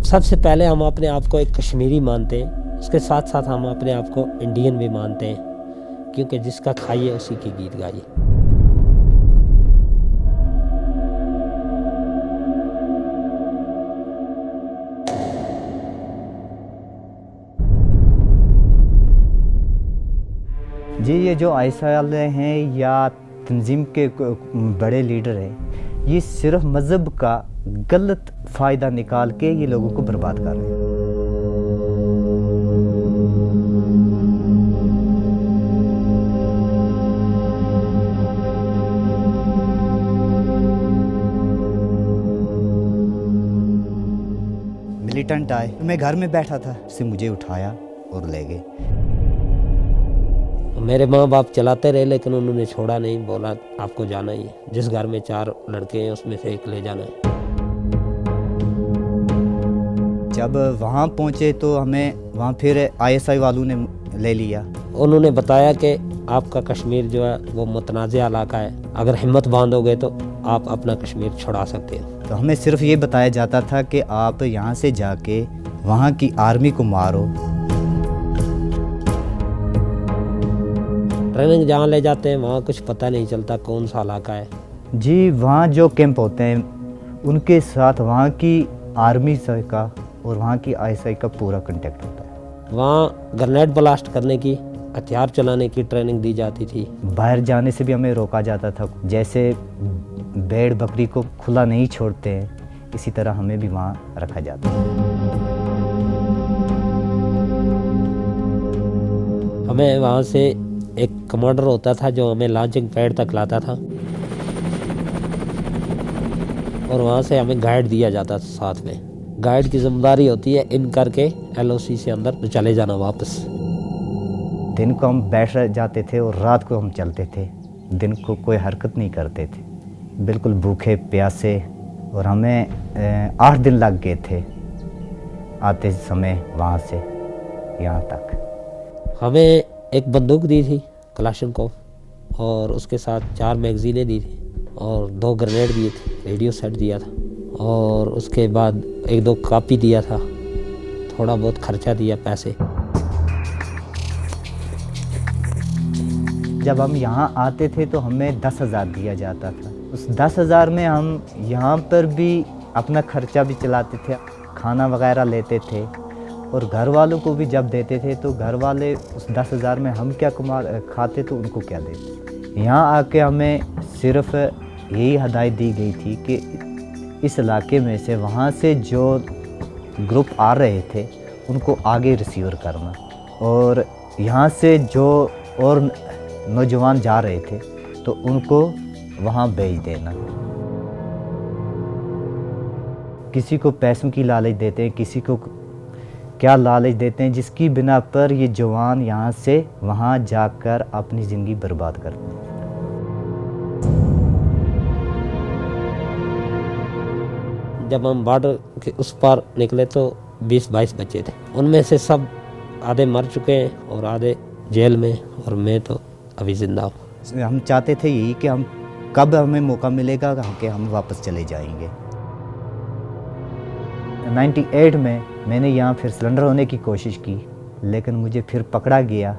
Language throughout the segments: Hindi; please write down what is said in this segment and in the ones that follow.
सबसे पहले हम अपने आप को एक कश्मीरी मानते हैं, उसके साथ साथ हम अपने आप को इंडियन भी मानते हैं, क्योंकि जिसका खाइए उसी के गीत गाइए। जी, ये जो आईएसआई वाले हैं या तंजीम के बड़े लीडर हैं, ये सिर्फ मज़हब का गलत फ़ायदा निकाल के ये लोगों को बर्बाद कर रहे हैं। मिलिटेंट आए, मैं घर में बैठा था, से मुझे उठाया और ले गए। मेरे माँ बाप चलाते रहे, लेकिन उन्होंने छोड़ा नहीं, बोला आपको जाना ही है, जिस घर में 4 लड़के हैं उसमें से एक ले जाना है। जब वहाँ पहुँचे तो हमें वहाँ फिर आईएसआई वालों ने ले लिया। उन्होंने बताया कि आपका कश्मीर जो है वो मुतनाज़ इलाका है, अगर हिम्मत बांधोगे तो आप अपना कश्मीर छुड़ा सकते हो। तो हमें सिर्फ ये बताया जाता था कि आप यहाँ से जाके वहाँ की आर्मी को मारो। ट्रेनिंग जहाँ ले जाते हैं वहाँ कुछ पता नहीं चलता कौन सा इलाका है। जी, वहाँ जो कैंप होते हैं उनके साथ वहाँ की आर्मी से का और वहाँ की आईएसआई का पूरा कांटेक्ट होता है। वहाँ ग्रेनेड ब्लास्ट करने की, हथियार चलाने की ट्रेनिंग दी जाती थी। बाहर जाने से भी हमें रोका जाता था, जैसे भेड़ बकरी को खुला नहीं छोड़ते हैं, इसी तरह हमें भी वहाँ रखा जाता है। हमें वहाँ से एक कमांडर होता था जो हमें लॉन्चिंग पैड तक लाता था, और वहाँ से हमें गाइड दिया जाता था साथ में। गाइड की जिम्मेदारी होती है इन करके एलओसी से अंदर तो चले जाना वापस। दिन को हम बैठ जाते थे और रात को हम चलते थे, दिन को कोई हरकत नहीं करते थे, बिल्कुल भूखे प्यासे। और हमें 8 दिन लग गए थे आते समय वहाँ से यहाँ तक। हमें एक बंदूक दी थी कलाशनकोव, और उसके साथ 4 मैगजीनें दी थी, और 2 ग्रेनेड दिए थे, रेडियो सेट दिया था, और उसके बाद 1-2 कापी दिया था, थोड़ा बहुत खर्चा दिया पैसे। जब हम यहाँ आते थे तो हमें 10,000 दिया जाता था। उस 10,000 में हम यहाँ पर भी अपना खर्चा भी चलाते थे, खाना वगैरह लेते थे, और घर वालों को भी जब देते थे तो घर वाले उस 10,000 में हम क्या खाते तो उनको क्या देते। यहाँ आके हमें सिर्फ यही हदायत दी गई थी कि इस इलाके में से वहाँ से जो ग्रुप आ रहे थे उनको आगे रिसीवर करना, और यहाँ से जो और नौजवान जा रहे थे तो उनको वहाँ भेज देना। किसी को पैसों की लालच देते हैं, किसी को क्या लालच देते हैं, जिसकी बिना पर ये जवान यहाँ से वहाँ जाकर अपनी ज़िंदगी बर्बाद करते हैं। जब हम बॉर्डर के उस पार निकले तो 20-22 बच्चे थे, उनमें से सब आधे मर चुके हैं और आधे जेल में, और मैं तो अभी जिंदा हूँ। हम चाहते थे यही कि हम कब हमें मौका मिलेगा कि हम वापस चले जाएंगे। 98 में मैंने यहाँ फिर सरेंडर होने की कोशिश की, लेकिन मुझे फिर पकड़ा गया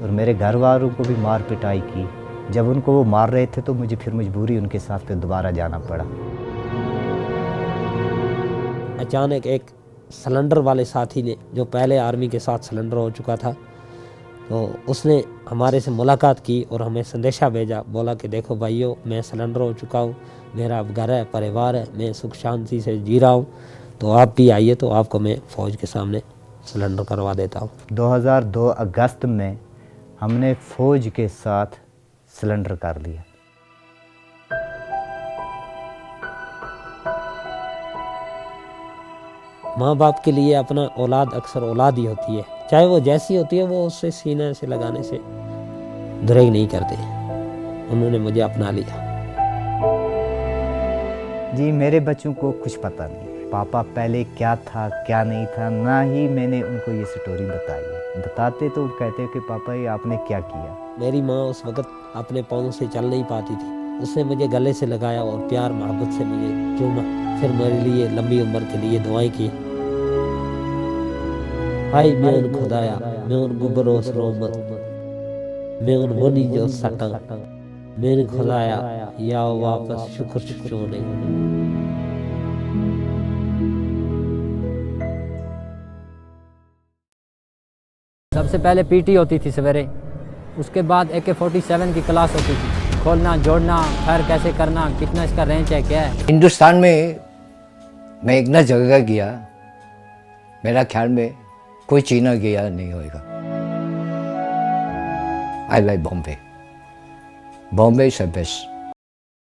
और मेरे घर वालों को भी मार पिटाई की। जब उनको वो मार रहे थे तो मुझे फिर मजबूरी उनके साथ फिर दोबारा जाना पड़ा। अचानक एक सिलेंडर वाले साथी ने, जो पहले आर्मी के साथ सिलेंडर हो चुका था, तो उसने हमारे से मुलाकात की और हमें संदेशा भेजा, बोला कि देखो भाइयों, मैं सिलेंडर हो चुका हूँ, मेरा अब घर है, परिवार है, मैं सुख शांति से जी रहा हूँ, तो आप भी आइए तो आपको मैं फ़ौज के सामने सिलेंडर करवा देता हूँ। 2002 अगस्त में हमने फ़ौज के साथ सिलेंडर कर लिया। माँ बाप के लिए अपना औलाद अक्सर औलाद ही होती है, चाहे वो जैसी होती है, वो उससे सीने से लगाने से दुरेग नहीं करते। उन्होंने मुझे अपना लिया। जी, मेरे बच्चों को कुछ पता नहीं पापा पहले क्या था क्या नहीं था, ना ही मैंने उनको ये स्टोरी बताई है। बताते तो कहते कि पापा ये आपने क्या किया। मेरी माँ उस वक़्त अपने पाँव से चल नहीं पाती थी, उसने मुझे गले से लगाया और प्यार मोहब्बत से मुझे चूमा, फिर मेरे लिए लंबी उम्र के लिए दुआएं की। हाय मैं उन खुदाया, मैं उन गुबरोस रोमत, मैं उन वनी जो सटा, मैंने खुदाया या वापस शुक्र शुक्रोने। सबसे पहले पीटी होती थी सवेरे, उसके बाद AK-47 की क्लास होती थी, खोलना जोड़ना, फायर कैसे करना, कितना इसका रेंज है, क्या है। हिंदुस्तान में मैं एक ना जगह गया, मेरा ख्याल में कोई चीना गया नहीं होगा। I like Bombay, Bombay is the best.